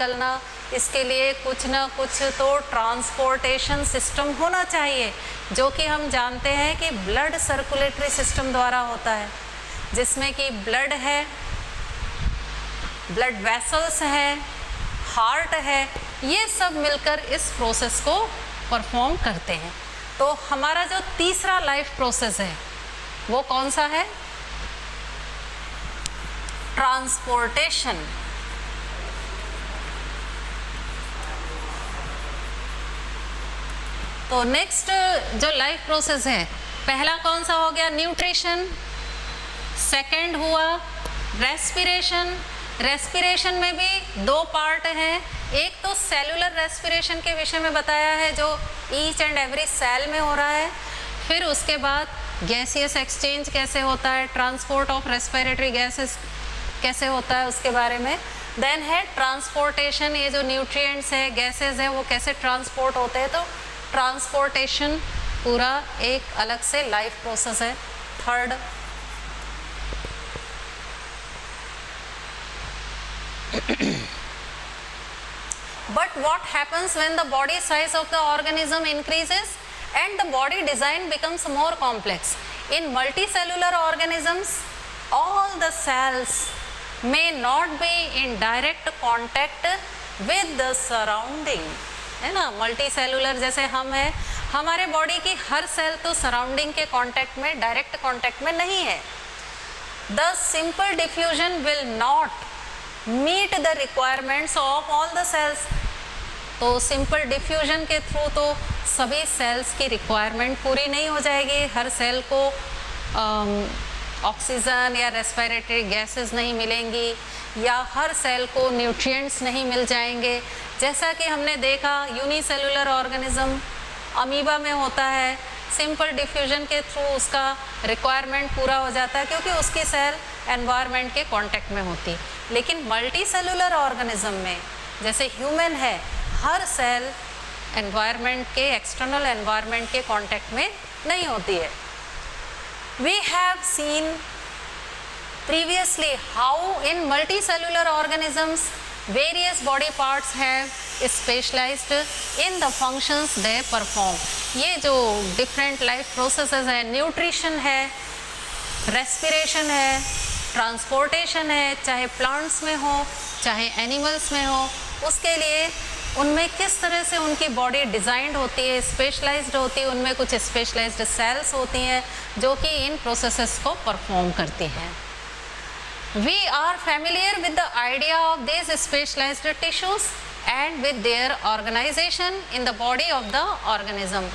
निकलना, इसके लिए कुछ ना कुछ तो ट्रांसपोर्टेशन सिस्टम होना चाहिए, जो कि हम जानते हैं कि ब्लड सर्कुलेटरी सिस्टम द्वारा होता है, जिसमें कि ब्लड है, ब्लड वेसल्स है, हार्ट है, ये सब मिलकर इस प्रोसेस को परफॉर्म करते हैं। तो हमारा जो तीसरा लाइफ प्रोसेस है वो कौन सा है? ट्रांसपोर्टेशन। तो नेक्स्ट जो लाइफ प्रोसेस है, पहला कौन सा हो गया? न्यूट्रिशन। सेकंड हुआ रेस्पिरेशन। रेस्पिरेशन में भी दो पार्ट हैं, एक तो सेलुलर रेस्पिरेशन के विषय में बताया है जो ईच एंड एवरी सेल में हो रहा है, फिर उसके बाद गैसियस एक्सचेंज कैसे होता है, ट्रांसपोर्ट ऑफ रेस्पिरेटरी गैसेस कैसे होता है उसके बारे में। देन है ट्रांसपोर्टेशन, ये जो न्यूट्रिएंट्स है, गैसेस है, वो कैसे ट्रांसपोर्ट होते हैं। तो ट्रांसपोर्टेशन पूरा एक अलग से लाइफ प्रोसेस है। Third but what happens when the body size of the organism increases and the body design becomes more complex? In multicellular organisms, all the cells may not be in direct contact with the surrounding, है ना। Multicellular जैसे हम हैं, हमारे body की हर cell तो surrounding के contact में, डायरेक्ट कांटेक्ट में नहीं है। The simple diffusion will not meet the requirements of all the cells। तो सिंपल डिफ्यूजन के थ्रू तो सभी सेल्स की रिक्वायरमेंट पूरी नहीं हो जाएगी, हर सेल को ऑक्सीजन या रेस्पिरेटरी गैसेस नहीं मिलेंगी, या हर सेल को न्यूट्रिएंट्स नहीं मिल जाएंगे। जैसा कि हमने देखा यूनिसेलुलर ऑर्गेनिज्म अमीबा में होता है, सिंपल डिफ्यूजन के थ्रू उसका रिक्वायरमेंट पूरा हो जाता है क्योंकि उसकी सेल एनवायरनमेंट के कांटेक्ट में होती। लेकिन मल्टीसेलुलर ऑर्गेनिज्म में जैसे ह्यूमन है, हर सेल एनवायरनमेंट के, एक्सटर्नल एनवायरनमेंट के कांटेक्ट में नहीं होती है। We have seen previously how in multicellular organisms various body parts have specialized in the functions they perform। ये जो different life processes है, न्यूट्रिशन है, रेस्पिरेशन है, ट्रांसपोर्टेशन है, चाहे प्लांट्स में हो चाहे एनिमल्स में हो, उसके लिए उनमें किस तरह से उनकी बॉडी डिज़ाइंड होती है, स्पेशलाइज्ड होती है, उनमें कुछ स्पेशलाइज्ड सेल्स होती हैं जो कि इन प्रोसेसेस को परफॉर्म करती हैं। We are familiar with the idea of this specialised tissues and with their organisation in the body of the organism.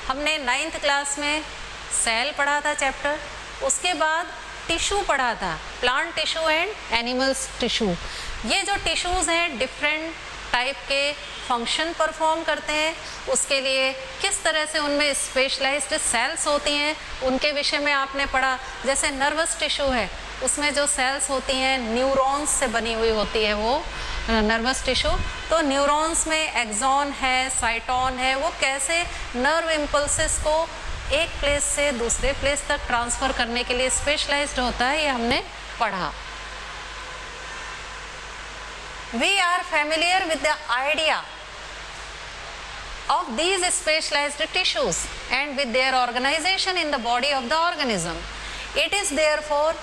हमने 9th क्लास में सेल पढ़ा था चैप्टर, उसके बाद टिश्यू पढ़ा था, plant tissue and animals tissue. ये जो टिश्यूज़ हैं डिफरेंट टाइप के फंक्शन परफॉर्म करते हैं, उसके लिए किस तरह से उनमें स्पेशलाइज्ड सेल्स होती हैं उनके विषय में आपने पढ़ा। जैसे नर्वस टिश्यू है, उसमें जो सेल्स होती हैं न्यूरॉन्स से बनी हुई होती है वो नर्वस टिश्यू। तो न्यूरॉन्स में एक्सॉन है, साइटोन है, वो कैसे नर्व इम्पल्सेस को एक प्लेस से दूसरे प्लेस तक ट्रांसफ़र करने के लिए स्पेशलाइज्ड होता है, ये हमने पढ़ा। We are familiar with the idea of these specialized tissues and with their organization in the body of the organism. It is therefore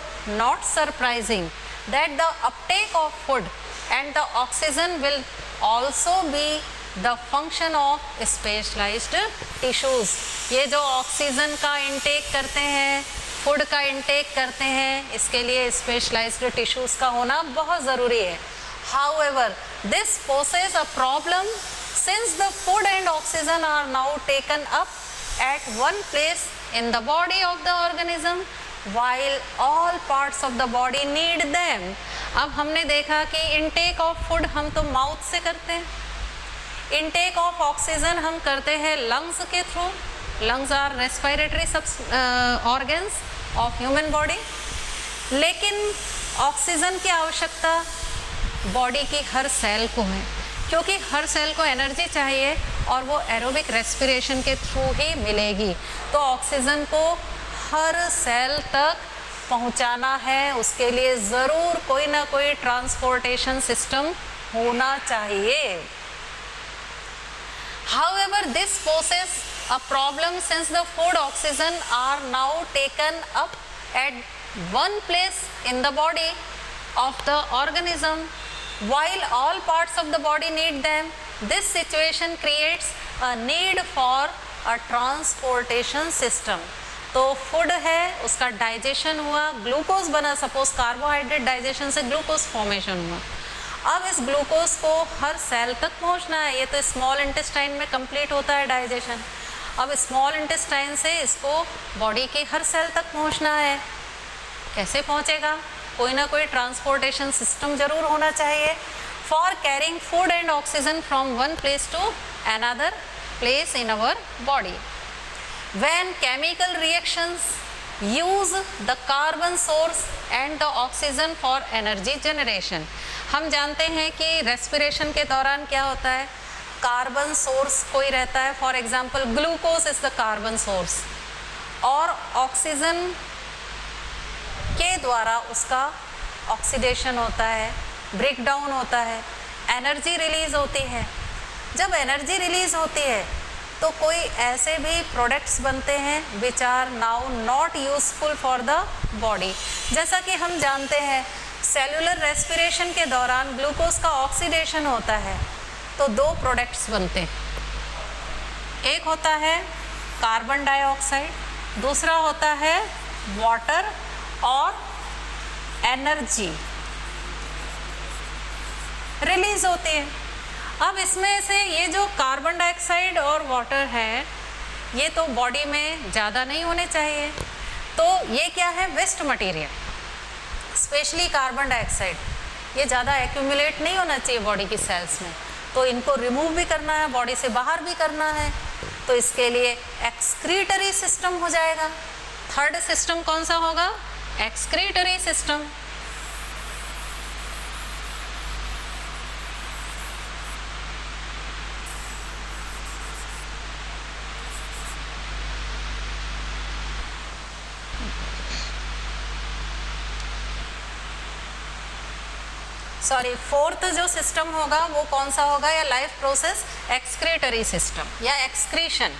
not surprising that the uptake of food and the oxygen will also be the function of specialized tissues। ये जो oxygen का intake करते हैं, food का intake करते हैं, इसके लिए स्पेशलाइज्ड टिश्यूज़ का होना बहुत ज़रूरी है। However, this poses a problem since the food and oxygen are now taken up at one place in the body of the organism while all parts of the body need them। अब हमने देखा कि intake of food हम तो mouth से करते हैं, intake of oxygen हम करते हैं लंग्स के through. Lungs are respiratory organs of human body, लेकिन ऑक्सीजन की आवश्यकता बॉडी की हर सेल को है क्योंकि हर सेल को एनर्जी चाहिए और वो एरोबिक रेस्पिरेशन के थ्रू ही मिलेगी। तो ऑक्सीजन को हर सेल तक पहुंचाना है, उसके लिए ज़रूर कोई ना कोई ट्रांसपोर्टेशन सिस्टम होना चाहिए। However, this poses a problem since the food oxygen are now taken up at one place in the body of the organism while all parts of the body need them. This situation creates a need for a transportation system. तो food है, उसका digestion हुआ, glucose बना, suppose carbohydrate digestion से glucose formation हुआ। अब इस glucose को हर सेल तक पहुंचना है। ये तो स्मॉल इंटेस्टाइन में कंप्लीट होता है डाइजेशन। अब स्मॉल इंटेस्टाइन से इसको बॉडी के हर सेल तक पहुंचना है। कैसे पहुंचेगा? कोई ना कोई ट्रांसपोर्टेशन सिस्टम जरूर होना चाहिए for carrying food and oxygen from one place to another place in our body. When chemical reactions use the carbon source and the oxygen for energy generation. हम जानते हैं कि रेस्पिरेशन के दौरान क्या होता है, कार्बन सोर्स कोई रहता है, for example glucose is the carbon source, और ऑक्सीजन के द्वारा उसका ऑक्सीडेशन होता है, ब्रेक डाउन होता है, एनर्जी रिलीज होती है। जब एनर्जी रिलीज होती है तो कोई ऐसे भी प्रोडक्ट्स बनते हैं which are now not useful for the body. जैसा कि हम जानते हैं सेलुलर रेस्पिरेशन के दौरान ग्लूकोज का ऑक्सीडेशन होता है तो दो प्रोडक्ट्स बनते हैं। एक होता है कार्बन डाइऑक्साइड, दूसरा होता है वाटर और एनर्जी रिलीज होती है। अब इसमें से ये जो कार्बन डाइऑक्साइड और वाटर है ये तो बॉडी में ज़्यादा नहीं होने चाहिए, तो ये क्या है, waste material. Specially carbon dioxide ये ज़्यादा एक्यूमुलेट नहीं होना चाहिए बॉडी की सेल्स में, तो इनको रिमूव भी करना है, बॉडी से बाहर भी करना है, तो इसके लिए एक्सक्रीटरी सिस्टम हो जाएगा। थर्ड सिस्टम कौन सा होगा, एक्सक्रीटरी सिस्टम। सॉरी, फोर्थ जो सिस्टम होगा वो कौन सा होगा, या लाइफ प्रोसेस एक्सक्रीटरी सिस्टम या एक्सक्रीशन।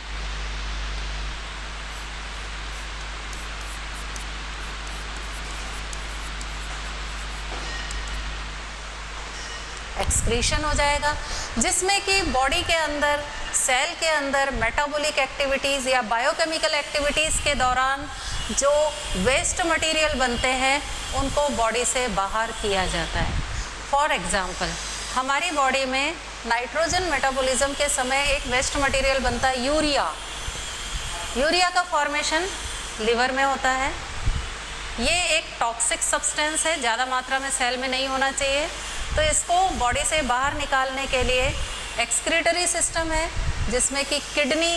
एक्सक्रीशन हो जाएगा जिसमें कि बॉडी के अंदर, सेल के अंदर मेटाबॉलिक एक्टिविटीज़ या बायोकेमिकल एक्टिविटीज़ के दौरान जो वेस्ट मटेरियल बनते हैं उनको बॉडी से बाहर किया जाता है। फॉर एग्जाम्पल हमारी बॉडी में नाइट्रोजन मेटाबॉलिज्म के समय एक वेस्ट मटेरियल बनता है यूरिया। यूरिया का फॉर्मेशन लिवर में होता है। ये एक टॉक्सिक सब्सटेंस है, ज़्यादा मात्रा में सेल में नहीं होना चाहिए, तो इसको बॉडी से बाहर निकालने के लिए एक्सक्रीटरी सिस्टम है जिसमें कि किडनी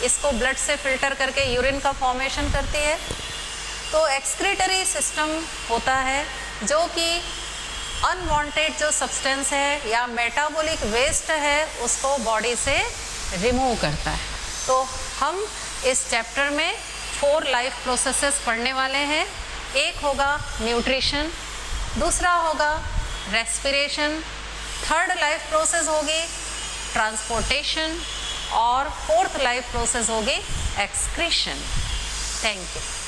इसको ब्लड से फिल्टर करके यूरिन का फॉर्मेशन करती है। तो एक्सक्रीटरी सिस्टम होता है जो कि अनवांटेड जो सब्सटेंस है या मेटाबॉलिक वेस्ट है उसको बॉडी से रिमूव करता है। तो हम इस चैप्टर में 4 लाइफ प्रोसेसेस पढ़ने वाले हैं। एक होगा न्यूट्रिशन, दूसरा होगा रेस्पिरेशन, थर्ड लाइफ प्रोसेस होगी ट्रांसपोर्टेशन और फोर्थ लाइफ प्रोसेस होगी एक्सक्रीशन। Thank you.